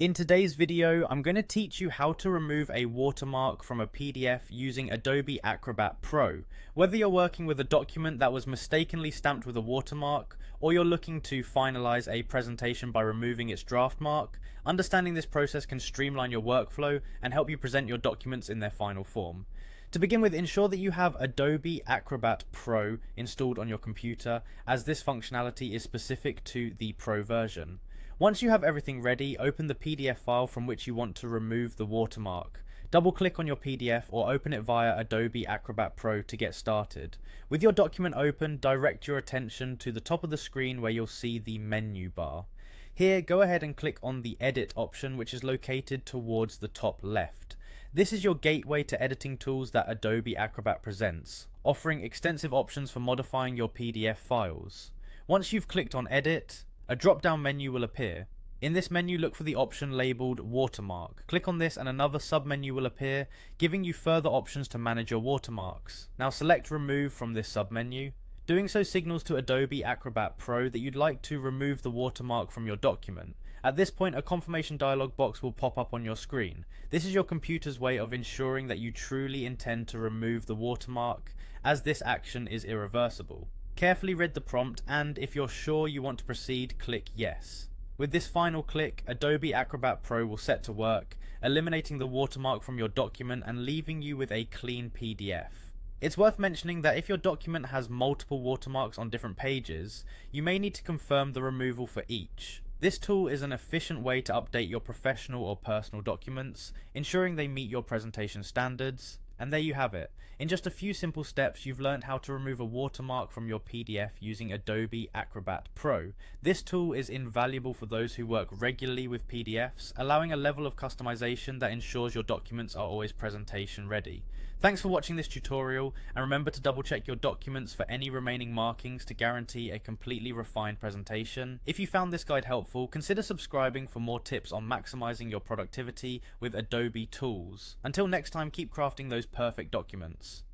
In today's video, I'm going to teach you how to remove a watermark from a PDF using Adobe Acrobat Pro. Whether you're working with a document that was mistakenly stamped with a watermark, or you're looking to finalize a presentation by removing its draft mark, understanding this process can streamline your workflow and help you present your documents in their final form. To begin with, ensure that you have Adobe Acrobat Pro installed on your computer, as this functionality is specific to the Pro version. Once you have everything ready, open the PDF file from which you want to remove the watermark. Double click on your PDF or open it via Adobe Acrobat Pro to get started. With your document open, direct your attention to the top of the screen where you'll see the menu bar. Here, go ahead and click on the Edit option, which is located towards the top left. This is your gateway to editing tools that Adobe Acrobat presents, offering extensive options for modifying your PDF files. Once you've clicked on Edit, a drop-down menu will appear. In this menu, look for the option labelled Watermark. Click on this and another sub-menu will appear, giving you further options to manage your watermarks. Now select Remove from this sub-menu. Doing so signals to Adobe Acrobat Pro that you'd like to remove the watermark from your document. At this point, a confirmation dialog box will pop up on your screen. This is your computer's way of ensuring that you truly intend to remove the watermark, as this action is irreversible. Carefully read the prompt, and if you're sure you want to proceed, click Yes. With this final click, Adobe Acrobat Pro will set to work, eliminating the watermark from your document and leaving you with a clean PDF. It's worth mentioning that if your document has multiple watermarks on different pages, you may need to confirm the removal for each. This tool is an efficient way to update your professional or personal documents, ensuring they meet your presentation standards. And there you have it. In just a few simple steps, you've learned how to remove a watermark from your PDF using Adobe Acrobat Pro. This tool is invaluable for those who work regularly with PDFs, allowing a level of customization that ensures your documents are always presentation ready. Thanks for watching this tutorial, and remember to double check your documents for any remaining markings to guarantee a completely refined presentation. If you found this guide helpful, consider subscribing for more tips on maximizing your productivity with Adobe tools. Until next time, keep crafting those perfect documents.